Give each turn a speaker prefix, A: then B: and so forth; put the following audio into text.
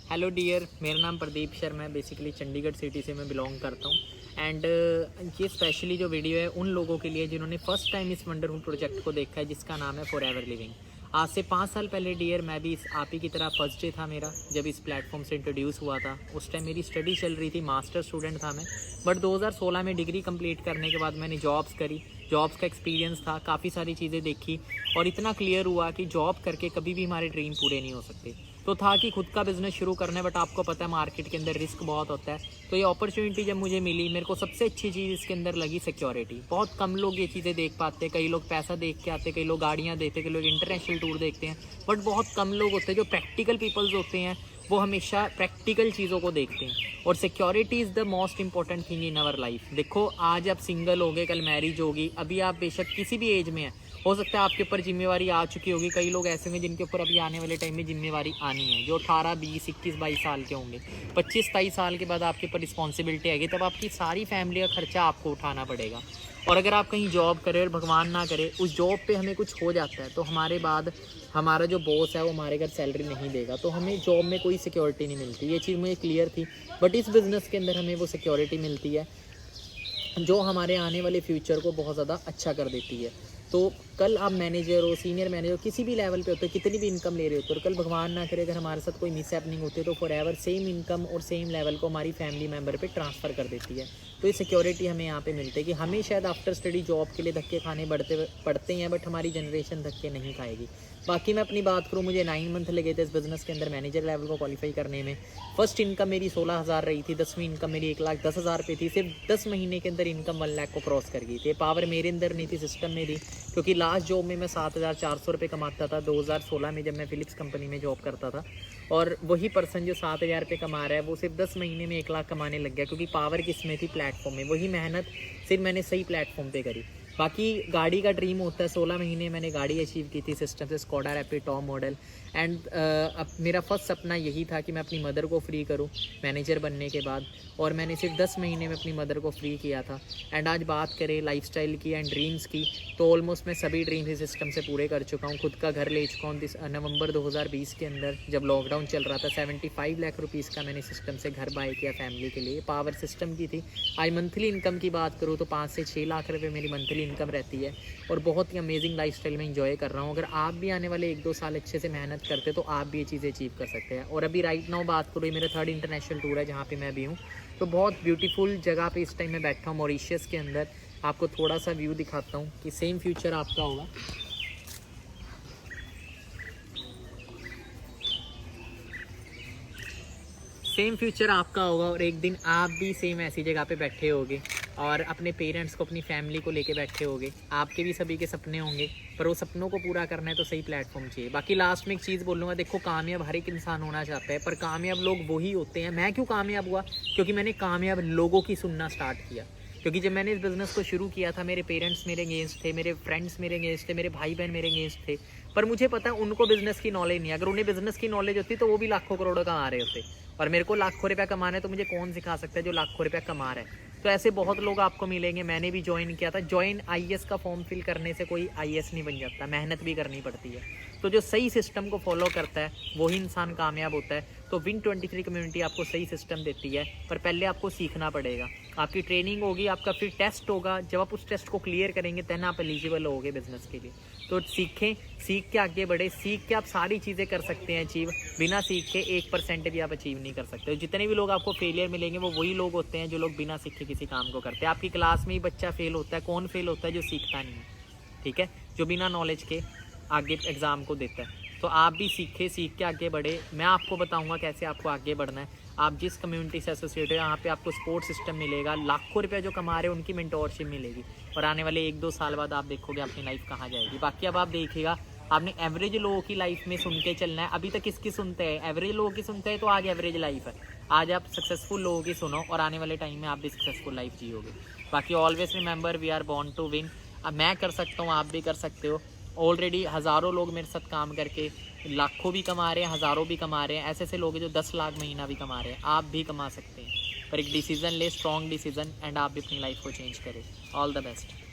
A: Hello dear, मेरा नाम प्रदीप शर्मा है। बेसिकली चंडीगढ़ सिटी से मैं बिलोंग करता हूँ। एंड ये स्पेशली जो वीडियो है उन लोगों के लिए जिन्होंने फर्स्ट टाइम इस वंडरफुल प्रोजेक्ट को देखा है, जिसका नाम है फॉरएवर लिविंग। आज से 5 साल पहले डियर, मैं भी इस आप ही की तरह फर्स्ट डे था मेरा जब इस प्लेटफॉर्म से इंट्रोड्यूस हुआ था। उस टाइम मेरी स्टडी चल रही थी, मास्टर स्टूडेंट था मैं। बट 2016 में डिग्री कंप्लीट करने के बाद मैंने जॉब्स करी। जॉब्स का एक्सपीरियंस था, काफ़ी सारी चीज़ें देखी और इतना क्लियर हुआ कि जॉब करके कभी भी हमारे ड्रीम पूरे नहीं हो सकते। तो था कि खुद का बिजनेस शुरू करना है, बट आपको पता है मार्केट के अंदर रिस्क बहुत होता है। तो ये अपॉर्चुनिटी जब मुझे मिली, मेरे को सबसे अच्छी चीज़ इसके अंदर लगी सिक्योरिटी। बहुत कम लोग ये चीज़ें देख पाते हैं। कई लोग पैसा देख के आते, कई लोग गाड़ियाँ देखते, कई लोग इंटरनेशनल टूर देखते हैं, बट बहुत कम लोग होते हैं जो प्रैक्टिकल पीपल्स होते हैं, वो हमेशा प्रैक्टिकल चीज़ों को देखते हैं। और security is the most important thing in our life. देखो, आज आप सिंगल हो गए, कल मैरिज होगी, अभी आप बेशक किसी भी एज में हैं, हो सकता है आपके ऊपर जिम्मेवारी आ चुकी होगी। कई लोग ऐसे होंगे जिनके ऊपर अभी आने वाले टाइम में जिम्मेवारी आनी है, जो 18, 20, 21, 22 साल के होंगे। 25, 23 साल के बाद आपके ऊपर रिस्पॉन्सिबिलिटी आएगी, तब आपकी सारी फैमिली का खर्चा आपको उठाना पड़ेगा। और अगर आप कहीं जॉब करें और भगवान ना करे उस जॉब पे हमें कुछ हो जाता है, तो हमारे बाद हमारा जो बॉस है वो हमारे घर सैलरी नहीं देगा, तो हमें जॉब में कोई सिक्योरिटी नहीं मिलती। ये चीज़ मुझे क्लियर थी। बट इस बिज़नेस के अंदर हमें वो सिक्योरिटी मिलती है जो हमारे आने वाले फ्यूचर को बहुत ज़्यादा अच्छा कर देती है। तो कल आप मैनेजर हो, सीनियर मैनेजर हो, किसी भी लेवल पे होते हो, कितनी भी इनकम ले रहे हो, तो कल भगवान ना करे अगर हमारे साथ कोई मिस हैपनिंग होती है, तो फॉरएवर सेम इनकम और सेम लेवल को हमारी फैमिली मेम्बर पे ट्रांसफ़र कर देती है। तो ये सिक्योरिटी हमें यहाँ पे मिलती है कि हमें शायद आफ्टर स्टडी जॉब के लिए धक्के खाने पड़ते हैं, बट हमारी जनरेशन धक्के नहीं खाएगी। बाकी मैं अपनी बात करूँ, मुझे 9 मंथ लगे थे इस बिज़नेस के अंदर मैनेजर लेवल को क्वालिफाई करने में। फर्स्ट इनकम मेरी 16,000 रही थी, 10वीं इनकम मेरी 1,10,000 रुपये थी। सिर्फ 10 महीने के अंदर इनकम 1 लाख को क्रॉस कर गई थी। पावर मेरे अंदर नहीं थी, सिस्टम में थी। क्योंकि लास्ट जॉब में मैं 7,400 रुपये कमाता था 2016 में, जब मैं फिलिप्स कंपनी में जॉब करता था। और वही पर्सन जो 7,000 रुपये कमा रहा है, वो सिर्फ 10 महीने में 1 लाख कमाने लग गया। क्योंकि पावर किस में थी? प्लेटफॉर्म में। वही मेहनत सिर्फ मैंने सही प्लेटफॉर्म पे करी। बाकी गाड़ी का ड्रीम होता है, 16 महीने मैंने गाड़ी अचीव की थी सिस्टम से, Skoda rapid top model. And अब मेरा फर्स्ट सपना यही था कि मैं अपनी मदर को फ्री करूं मैनेजर बनने के बाद, और मैंने सिर्फ 10 महीने में अपनी मदर को फ्री किया था। एंड आज बात करें लाइफस्टाइल की एंड ड्रीम्स की, तो ऑलमोस्ट मैं सभी ड्रीम्स इस सिस्टम से पूरे कर चुका हूँ। खुद का घर ले चुका हूँ। नवंबर 2020 के अंदर जब लॉकडाउन चल रहा था, 75 लाख रुपीज़ का मैंने सिस्टम से घर बाय किया फैमिली के लिए। पावर सिस्टम की थी। आज मंथली इनकम की बात करूँ तो 5 से 6 लाख रुपये मेरी मंथली इनकम रहती है, और बहुत ही अमेजिंग लाइफस्टाइल में एंजॉय कर रहा हूँ। अगर आप भी आने वाले 1-2 साल अच्छे से मेहनत करते तो आप भी ये चीज़ें अचीव कर सकते हैं। और अभी राइट नाउ बात करूँ, मेरा 3rd इंटरनेशनल टूर है जहाँ पे मैं भी हूँ। तो बहुत ब्यूटीफुल जगह पे इस टाइम मैं बैठा हूँ, मॉरिशस के अंदर। आपको थोड़ा सा व्यू दिखाता हूँ कि सेम फ्यूचर आपका होगा। सेम फ्यूचर आपका होगा, और एक दिन आप भी सेम ऐसी जगह पे बैठे होगे और अपने पेरेंट्स को, अपनी फैमिली को लेके बैठे होगे। आपके भी सभी के सपने होंगे, पर वो सपनों को पूरा करना है तो सही प्लेटफॉर्म चाहिए। बाकी लास्ट में एक चीज़ बोलूँगा, देखो, कामयाब हर एक इंसान होना चाहता है, पर कामयाब लोग वही होते हैं। मैं क्यों कामयाब हुआ? क्योंकि मैंने कामयाब लोगों की सुनना स्टार्ट किया। क्योंकि जब मैंने इस बिज़नेस को शुरू किया था, मेरे पेरेंट्स मेरे अगेंस्ट थे, मेरे फ्रेंड्स मेरे अगेंस्ट थे, मेरे भाई बहन मेरे अगेंस्ट थे। पर मुझे पता है उनको बिज़नेस की नॉलेज नहीं है। अगर उन्हें बिज़नेस की नॉलेज होती तो वो भी लाखों करोड़ों कमा रहे होते। और मेरे को लाखों रुपया कमाना है, तो मुझे कौन सिखा सकता है जो लाखों रुपया कमा रहा है? तो ऐसे बहुत लोग आपको मिलेंगे। मैंने भी ज्वाइन किया था। ज्वाइन आईएएस का फॉर्म फिल करने से कोई आईएएस नहीं बन जाता, मेहनत भी करनी पड़ती है। तो जो सही सिस्टम को फॉलो करता है वही इंसान कामयाब होता है। तो Win23 कम्युनिटी आपको सही सिस्टम देती है, पर पहले आपको सीखना पड़ेगा। आपकी ट्रेनिंग होगी, आपका फिर टेस्ट होगा। जब आप उस टेस्ट को क्लियर करेंगे तब आप एलिजिबल होगे बिजनेस के लिए। तो सीखें, सीख के आगे बढ़े। सीख के आप सारी चीज़ें कर सकते हैं अचीव। बिना सीख के 1% भी आप अचीव नहीं कर सकते। जितने भी लोग आपको फेलियर मिलेंगे वो वही लोग होते हैं जो लोग बिना सीखे किसी काम को करते हैं। आपकी क्लास में ही बच्चा फेल होता है। कौन फेल होता है? जो सीखता नहीं है, ठीक है, जो बिना नॉलेज के आगे एग्ज़ाम को देता है। तो आप भी सीखे, सीख के आगे बढ़े। मैं आपको बताऊंगा कैसे आपको आगे बढ़ना है। आप जिस कम्युनिटी से एसोसिएटेड है, यहाँ पे आपको सपोर्ट सिस्टम मिलेगा। लाखों रुपये जो कमा रहे हैं उनकी मेंटोरशिप मिलेगी, और आने वाले 1-2 साल बाद आप देखोगे अपनी लाइफ कहाँ जाएगी। बाकी अब आप देखिएगा, आपने एवरेज लोगों की लाइफ में सुन के चलना है। अभी तक किसकी सुनते हैं? एवरेज लोगों की सुनते हैं, तो आज एवरेज लाइफ है। आज आप सक्सेसफुल लोगों की सुनो, और आने वाले टाइम में आप भी सक्सेसफुल लाइफ जियोगे। बाकी always remember, we are born to win. अब मैं कर सकता हूँ, आप भी कर सकते हो। ऑलरेडी हज़ारों लोग मेरे साथ काम करके लाखों भी कमा रहे हैं, हज़ारों भी कमा रहे हैं। ऐसे ऐसे लोग हैं जो 10 लाख महीना भी कमा रहे हैं। आप भी कमा सकते हैं, पर एक डिसीज़न ले, स्ट्रॉन्ग डिसीज़न, एंड आप भी अपनी लाइफ को चेंज करें। All the best.